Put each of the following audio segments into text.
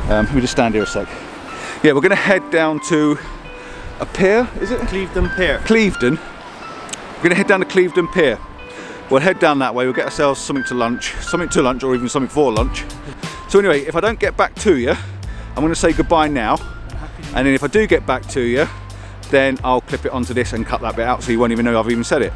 Let me just stand here a sec. Yeah, we're going to head down to a pier, is it? Clevedon Pier. Clevedon. We're going to head down to Clevedon Pier. We'll head down that way, we'll get ourselves something to lunch or even something for lunch. So anyway, if I don't get back to you, I'm going to say goodbye now. And then if I do get back to you, then I'll clip it onto this and cut that bit out so you won't even know I've even said it.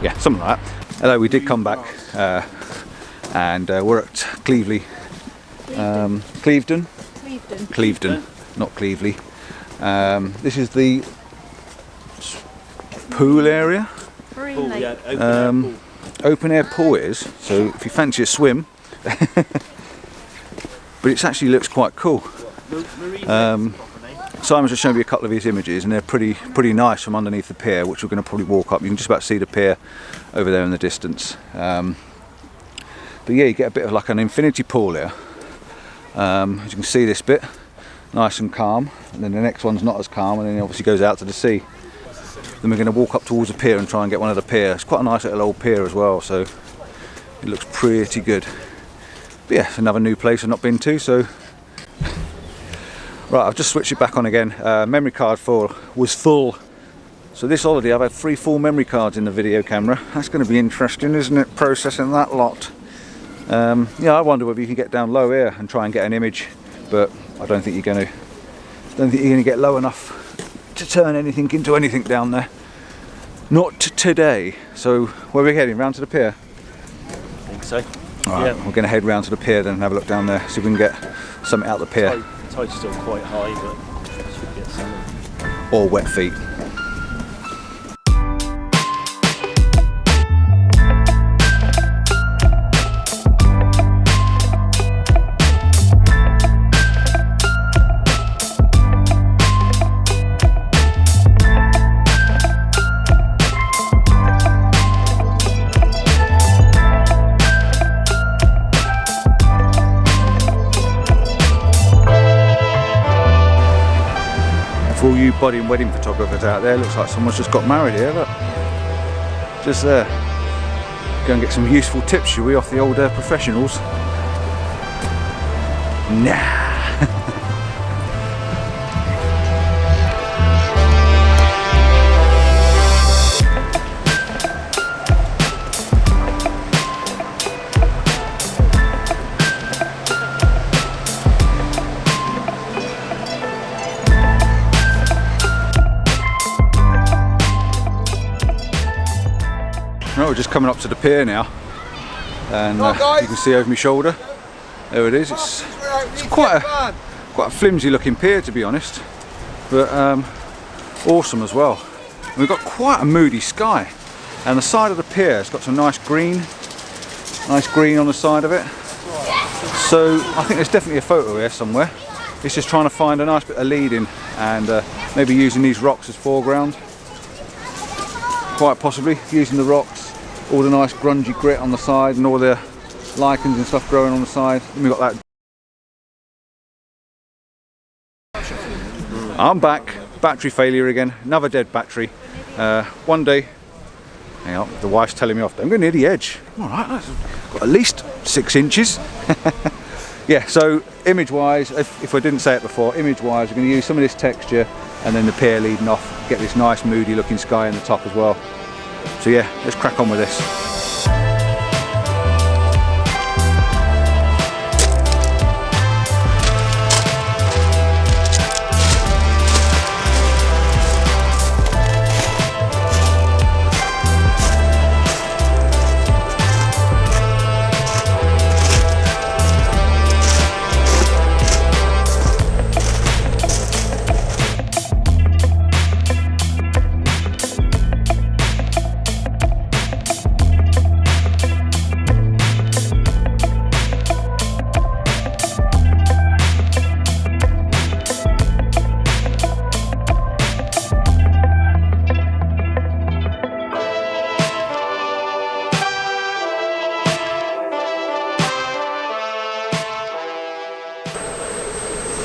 Yeah, something like that. Hello, we did come back and we're at Clevedon, not Clevedon. This is the pool area. Pool, yeah, open air pool it is, so if you fancy a swim. But it actually looks quite cool. Simon's just shown me a couple of his images and they're pretty nice from underneath the pier, which we're going to probably walk up. You can just about see the pier over there in the distance. But yeah, you get a bit of like an infinity pool here. As you can see, this bit nice and calm, and then the next one's not as calm, and then it obviously goes out to the sea. Then we're going to walk up towards the pier and try and get one of the pier. It's quite a nice little old pier as well, so it looks pretty good. But yeah, it's another new place I've not been to, so right, I've just switched it back on again. Memory card was full, so this holiday I've had 3 full memory cards in the video camera. That's going to be interesting, isn't it, processing that lot. Yeah, I wonder whether you can get down low here and try and get an image, but I don't think you're going to get low enough to turn anything into anything down there. Not today. So where are we heading? Round to the pier? I think so. Right, yeah. We're going to head round to the pier then and have a look down there, see if we can get something out of the pier. Tide's still quite high, but should get some. Or wet feet. For all you body and wedding photographers out there, looks like someone's just got married here, look. Just there. Go and get some useful tips, shall we, off the old professionals? Nah. Right, we're just coming up to the pier now, and you can see over my shoulder. There it is. It's quite a flimsy looking pier, to be honest, but awesome as well. And we've got quite a moody sky, and the side of the pier has got some nice green on the side of it. So I think there's definitely a photo here somewhere. It's just trying to find a nice bit of leading and maybe using these rocks as foreground. Quite possibly using the rocks, all the nice grungy grit on the side and all the lichens and stuff growing on the side. Then we've got that. I'm back. Battery failure again. Another dead battery. One day, hang on, the wife's telling me off. I'm going near the edge. All right, that's got at least 6 inches. Yeah, so image-wise, if I didn't say it before, image-wise, we're going to use some of this texture and then the pier leading off, get this nice moody looking sky in the top as well. So yeah, let's crack on with this.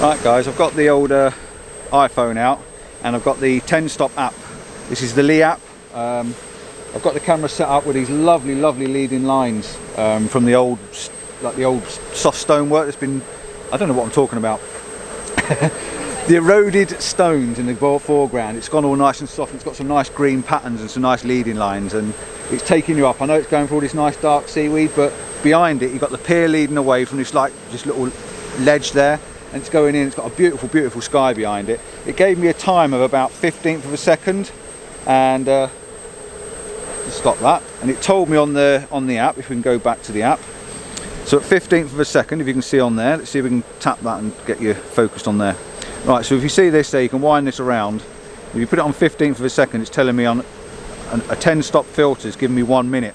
Right guys, I've got the old iPhone out and I've got the 10-stop app. This is the Lee app. I've got the camera set up with these lovely leading lines from the old soft stonework that's been I don't know what I'm talking about. The eroded stones in the foreground, it's gone all nice and soft. It's got some nice green patterns and some nice leading lines, and it's taking you up. I know it's going for all this nice dark seaweed, but behind it you've got the pier leading away from this like just little ledge there, and it's going in. It's got a beautiful, beautiful sky behind it. It gave me a time of about 15th of a second, and just stop that. And it told me on the app, if we can go back to the app. So at 15th of a second, if you can see on there, let's see if we can tap that and get you focused on there. Right, so if you see this there, you can wind this around. If you put it on 15th of a second, it's telling me on a 10 stop filter is giving me 1 minute.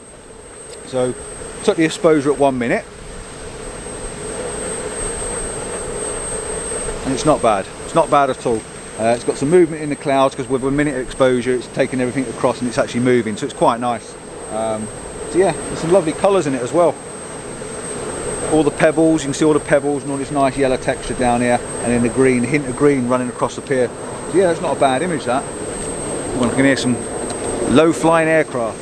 So took the exposure at 1 minute, and it's not bad. It's not bad at all. It's got some movement in the clouds because with a minute of exposure, it's taking everything across and it's actually moving. So it's quite nice. So yeah, there's some lovely colours in it as well. All the pebbles, you can see all the pebbles and all this nice yellow texture down here, and then the green, hint of green running across the pier. So yeah, it's not a bad image, that. Well, I can hear some low flying aircraft.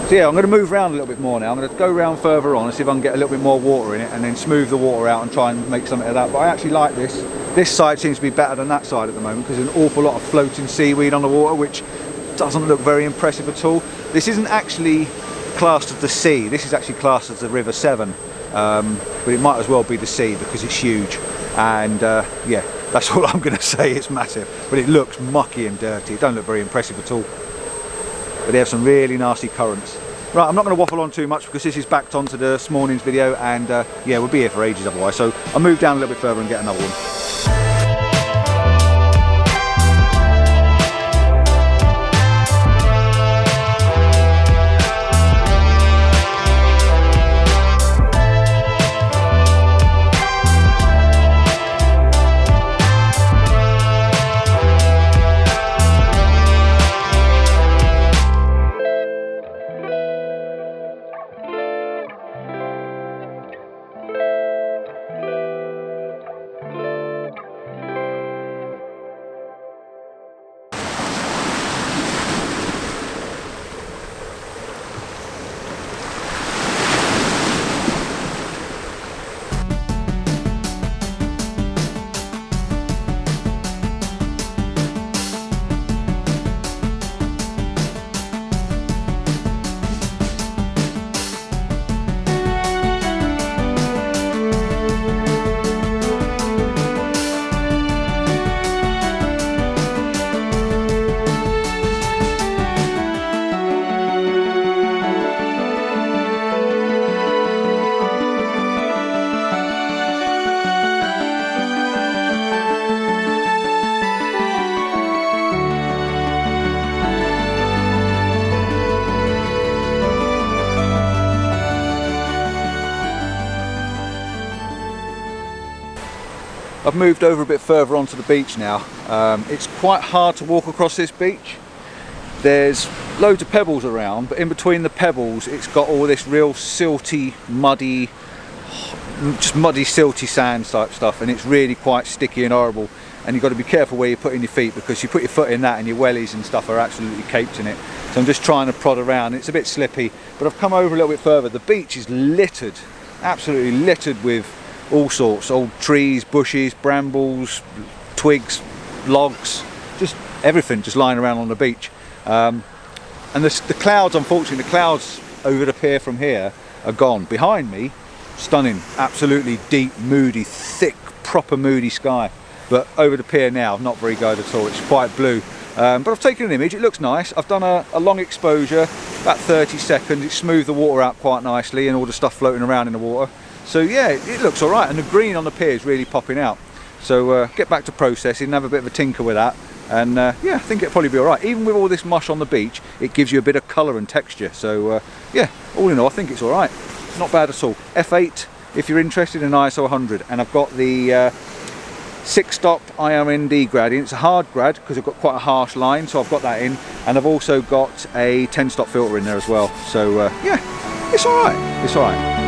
So yeah, I'm going to move around a little bit more now. I'm going to go around further on and see if I can get a little bit more water in it, and then smooth the water out and try and make something of that. But I actually like this. This side seems to be better than that side at the moment because there's an awful lot of floating seaweed on the water, which doesn't look very impressive at all. This isn't actually classed as the sea. This is actually classed as the River Severn. But it might as well be the sea because it's huge, and yeah, that's all I'm going to say. It's massive, but it looks mucky and dirty. It don't look very impressive at all, but they have some really nasty currents. Right, I'm not going to waffle on too much because this is backed onto this morning's video, and yeah, we'll be here for ages otherwise, so I'll move down a little bit further and get another one. I've moved over a bit further onto the beach now. It's quite hard to walk across this beach. There's loads of pebbles around, but in between the pebbles it's got all this real silty, muddy, just muddy, silty sand type stuff, and it's really quite sticky and horrible. And you've got to be careful where you're putting your feet, because you put your foot in that and your wellies and stuff are absolutely caked in it. So I'm just trying to prod around. It's a bit slippy, but I've come over a little bit further. The beach is littered, absolutely littered with all sorts, old trees, bushes, brambles, twigs, logs, just everything just lying around on the beach. And the clouds, unfortunately, the clouds over the pier from here are gone. Behind me, stunning, absolutely deep, moody, thick, proper moody sky. But over the pier now, not very good at all. It's quite blue. But I've taken an image, it looks nice. I've done a long exposure, about 30 seconds. It smoothed the water out quite nicely and all the stuff floating around in the water. So yeah, it looks all right, and the green on the pier is really popping out. So get back to processing and have a bit of a tinker with that, and yeah, I think it'll probably be all right. Even with all this mush on the beach, it gives you a bit of colour and texture. So yeah, all in all, I think it's all right. Not bad at all. F8 if you're interested in ISO 100, and I've got the 6-stop IRND gradient. It's a hard grad because I've got quite a harsh line, so I've got that in, and I've also got a 10-stop filter in there as well. So yeah, it's all right. It's all right.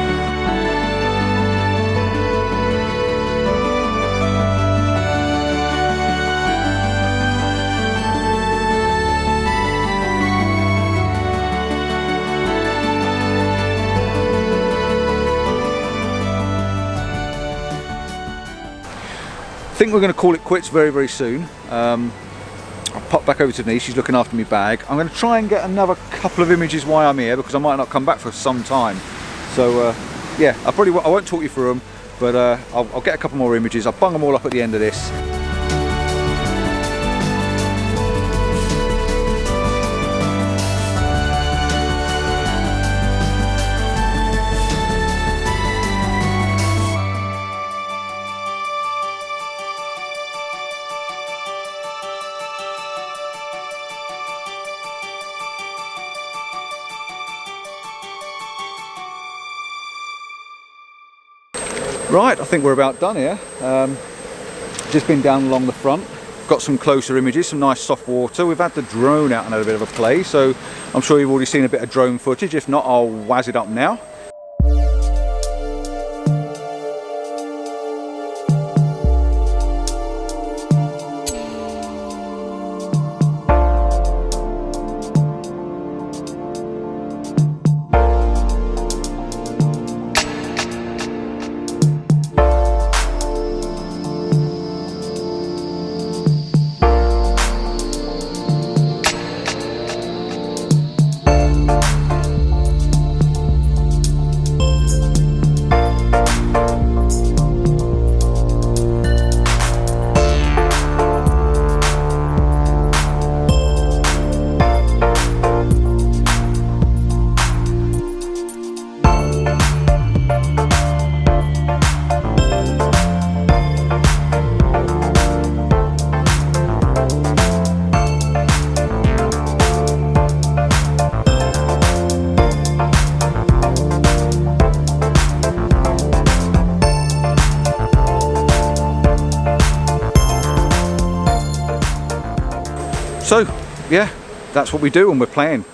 think we're going to call it quits very, very soon. I'll pop back over to Denise, she's looking after my bag. I'm going to try and get another couple of images while I'm here, because I might not come back for some time. So yeah, I won't talk you through them, but I'll get a couple more images. I'll bung them all up at the end of this. Right, I think we're about done here. Just been down along the front, got some closer images, some nice soft water. We've had the drone out and had a bit of a play, so I'm sure you've already seen a bit of drone footage. If not, I'll wazz it up now. So yeah, that's what we do when we're playing.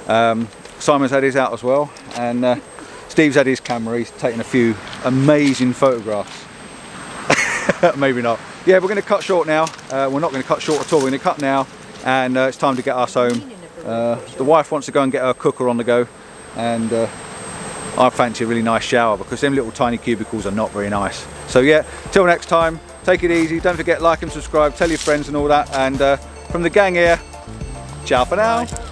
Simon's had his out as well, and Steve's had his camera. He's taken a few amazing photographs. Maybe not. Yeah, we're going to cut short now. We're not going to cut short at all. We're going to cut now, and it's time to get us home. The wife wants to go and get her cooker on the go, and I fancy a really nice shower, because them little tiny cubicles are not very nice. So yeah, till next time, take it easy. Don't forget, like and subscribe, tell your friends and all that. And from the gang here, ciao for now. Bye.